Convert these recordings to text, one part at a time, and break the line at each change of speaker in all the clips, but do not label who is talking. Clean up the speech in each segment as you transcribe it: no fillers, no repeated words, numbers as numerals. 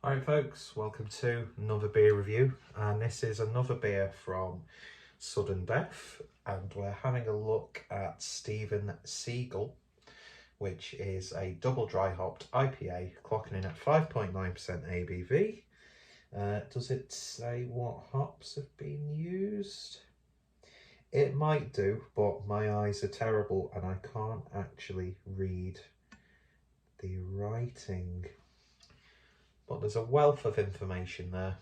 Alright folks, welcome to another beer review, and this is another beer from Sudden Death, and we're having a look at Stephen Seagull, which is a double dry hopped IPA clocking in at 5.9% ABV. Does it say what hops have been used? It might do, but my eyes are terrible and I can't actually read the writing. But there's a wealth of information there.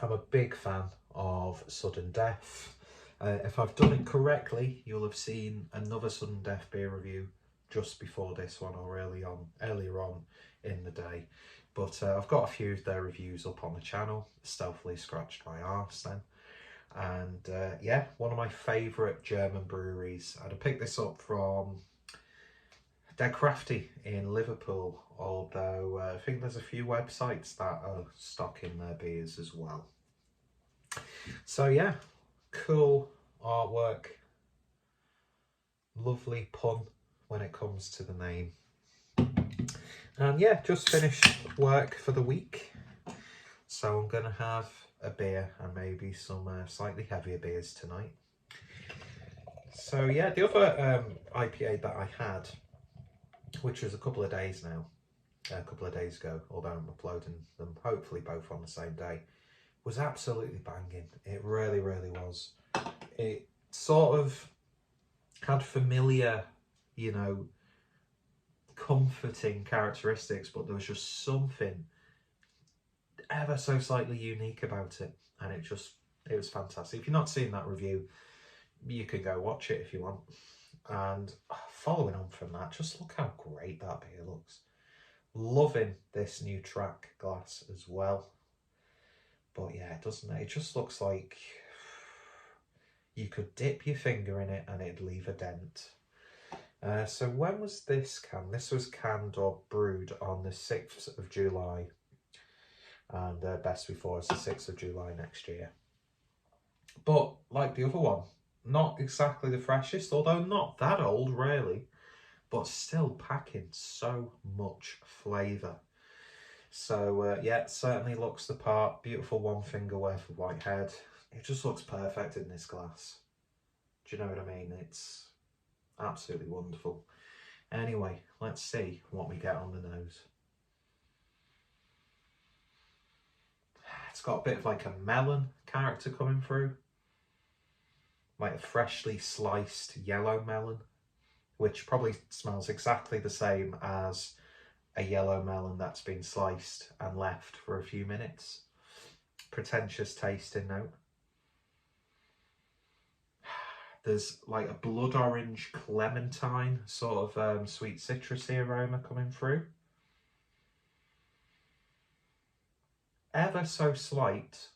I'm a big fan of Sudden Death. If I've done it correctly, you'll have seen another Sudden Death beer review just before this one, or earlier on in the day. But I've got a few of their reviews up on the channel. Stealthily scratched my arse then. And yeah, one of my favourite German breweries. I'd have picked this up from They're Crafty in Liverpool, although I think there's a few websites that are stocking their beers as well. So yeah, cool artwork, lovely pun when it comes to the name. And yeah, just finished work for the week, so I'm going to have a beer and maybe some slightly heavier beers tonight. So yeah, the other IPA that I had, which was a couple of days ago, although I'm uploading them hopefully both on the same day, was absolutely banging. It really, really was. It sort of had familiar, you know, comforting characteristics, but there was just something ever so slightly unique about it, and it was fantastic. If you've not seen that review, you can go watch it if you want. And following on from that, just look how great that beer looks. Loving this new track glass as well. But yeah, it just looks like you could dip your finger in it and it'd leave a dent. So when was this canned? This was canned or brewed on the 6th of July. And best before is the 6th of July next year. But like the other one, not exactly the freshest, although not that old really, but still packing so much flavour. So yeah, it certainly looks the part. Beautiful one finger worth of white head. It just looks perfect in this glass. Do you know what I mean? It's absolutely wonderful. Anyway, let's see what we get on the nose. It's got a bit of like a melon character coming through. Like a freshly sliced yellow melon, which probably smells exactly the same as a yellow melon that's been sliced and left for a few minutes. Pretentious tasting note. There's like a blood orange clementine sort of sweet citrusy aroma coming through. Ever so slight,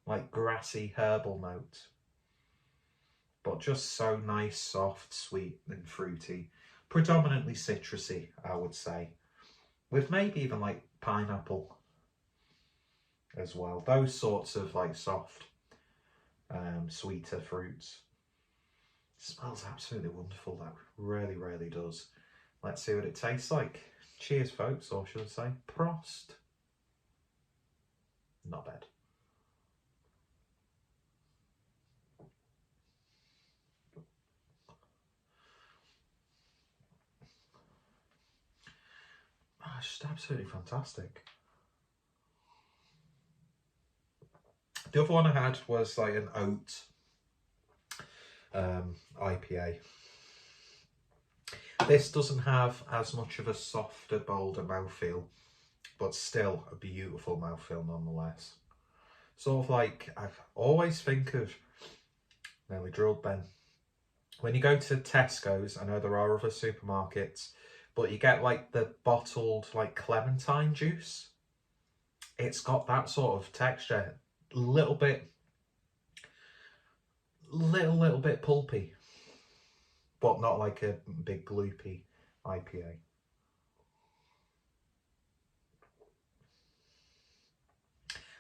like grassy herbal note, but just so nice, soft, sweet and fruity. Predominantly citrusy, I would say, with maybe even like pineapple as well. Those sorts of like soft, sweeter fruits. Smells absolutely wonderful though, really, really does. Let's see what it tastes like. Cheers folks, or should I say Prost. Not bad. Oh, it's just absolutely fantastic. The other one I had was like an oat IPA. This doesn't have as much of a softer, bolder mouthfeel, but still a beautiful mouthfeel nonetheless. Sort of like, I always think of, nearly drilled Ben, when you go to Tesco's, I know there are other supermarkets, but you get like the bottled like clementine juice. It's got that sort of texture, little bit pulpy, but not like a big gloopy IPA.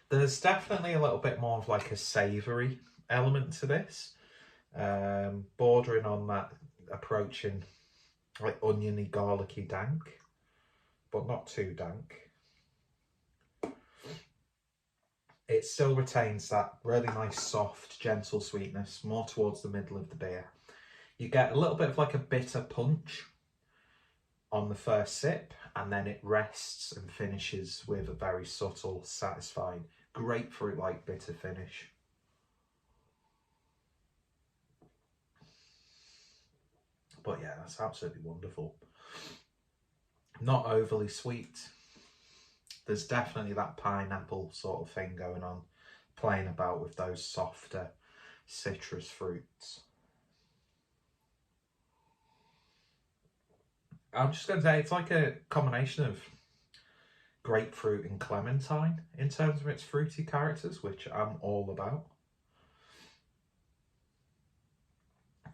There's definitely a little bit more of like a savoury element to this, bordering on that approaching like oniony, garlicky dank, but not too dank. it still retains that really nice, soft, gentle sweetness, more towards the middle of the beer. You get a little bit of like a bitter punch on the first sip, and then it rests and finishes with a very subtle, satisfying, grapefruit-like bitter finish. But yeah, that's absolutely wonderful. Not overly sweet. There's definitely that pineapple sort of thing going on, playing about with those softer citrus fruits. I'm just going to say it's like a combination of grapefruit and clementine in terms of its fruity characters, which I'm all about.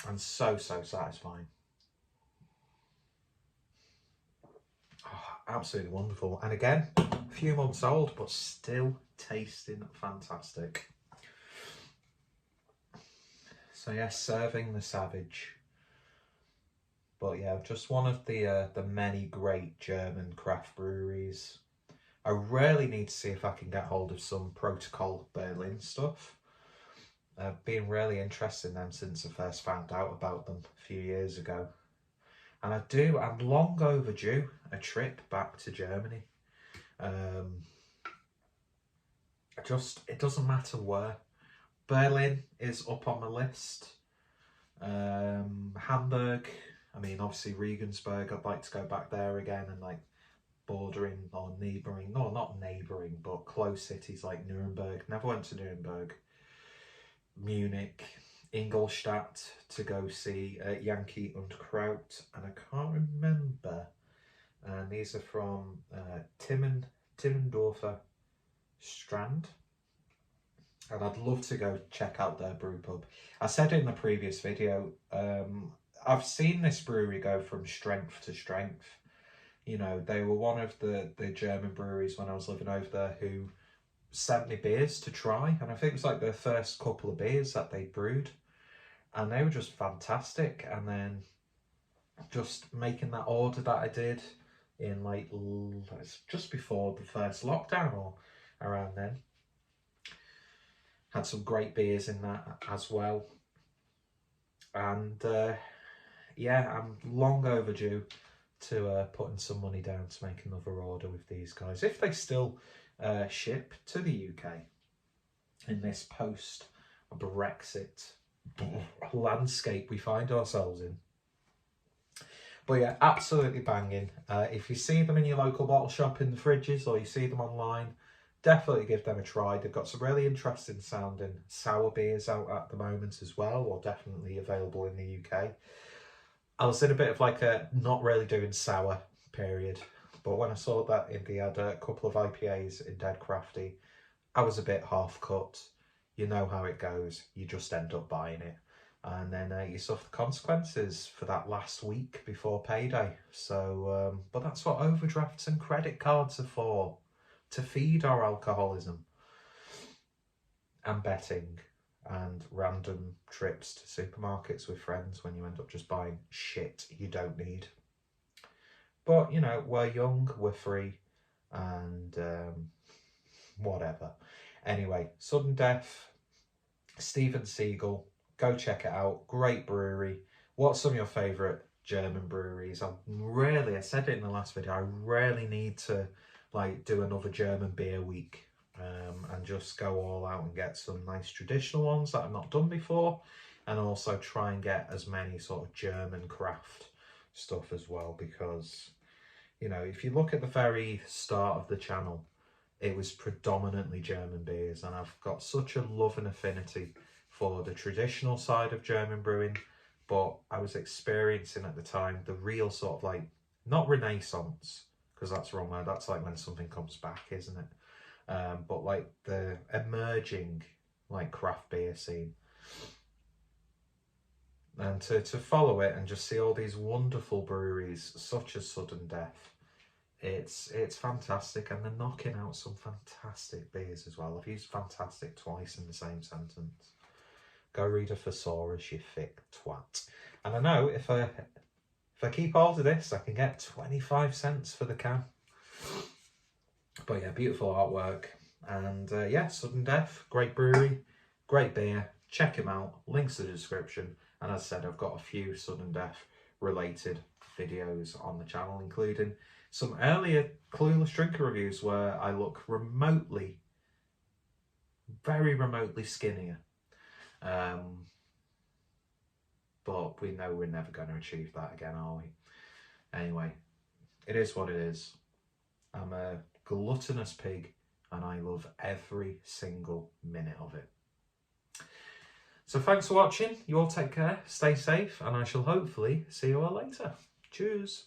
And so satisfying. Oh, absolutely wonderful. And again, a few months old, but still tasting fantastic. So yeah, serving the savage. But yeah, just one of the many great German craft breweries. I really need to see if I can get hold of some Protocol Berlin stuff. I've been really interested in them since I first found out about them a few years ago. And I'm long overdue a trip back to Germany. It doesn't matter where. Berlin is up on the list. Hamburg, I mean, obviously Regensburg, I'd like to go back there again, and like bordering or neighbouring, no, not neighbouring, but close cities like Nuremberg. Never went to Nuremberg. Munich, Ingolstadt to go see Yankee und Kraut, and I can't remember. And these are from Timmendorfer Strand. And I'd love to go check out their brew pub. I said in the previous video, I've seen this brewery go from strength to strength. You know, they were one of the German breweries when I was living over there who sent me beers to try. And I think it was like their first couple of beers that they brewed. And they were just fantastic. And then just making that order that I did in like just before the first lockdown or around then. Had some great beers in that as well. And yeah, I'm long overdue to putting some money down to make another order with these guys, if they still ship to the UK in this post-Brexit landscape we find ourselves in. But yeah, absolutely banging. If you see them in your local bottle shop in the fridges, or you see them online, definitely give them a try. They've got some really interesting sounding sour beers out at the moment as well, or definitely available in the UK. I was in a bit of like a not really doing sour period, but when I saw that Indie had a couple of IPAs in Dead Crafty, I was a bit half cut. You know how it goes. You just end up buying it. And then you suffer the consequences for that last week before payday. So, but that's what overdrafts and credit cards are for. To feed our alcoholism and betting and random trips to supermarkets with friends when you end up just buying shit you don't need. But, you know, we're young, we're free, and whatever. Anyway, Sudden Death, Steven Seagull, go check it out. Great brewery. What's some of your favourite German breweries? I said it in the last video, I really need to like do another German beer week and just go all out and get some nice traditional ones that I've not done before, and also try and get as many sort of German craft stuff as well, because, you know, if you look at the very start of the channel, it was predominantly German beers, and I've got such a love and affinity for the traditional side of German brewing, but I was experiencing at the time the real sort of like, not renaissance, because that's the wrong word, that's like when something comes back, isn't it? But like the emerging like craft beer scene. And to follow it and just see all these wonderful breweries such as Sudden Death, it's fantastic, and they're knocking out some fantastic beers as well. I've used fantastic twice in the same sentence. Go read a thesaurus, you thick twat. And I know if I keep hold of this, I can get 25 cents for the can. But yeah, beautiful artwork. And yeah, Sudden Death, great brewery, great beer. Check him out. Links in the description. And as I said, I've got a few Sudden Death related videos on the channel, including some earlier Clueless Drinker reviews where I look remotely, very remotely skinnier. But we know we're never going to achieve that again, are we? Anyway, it is what it is. I'm a gluttonous pig and I love every single minute of it. So thanks for watching. You all take care, stay safe, and I shall hopefully see you all later. Cheers.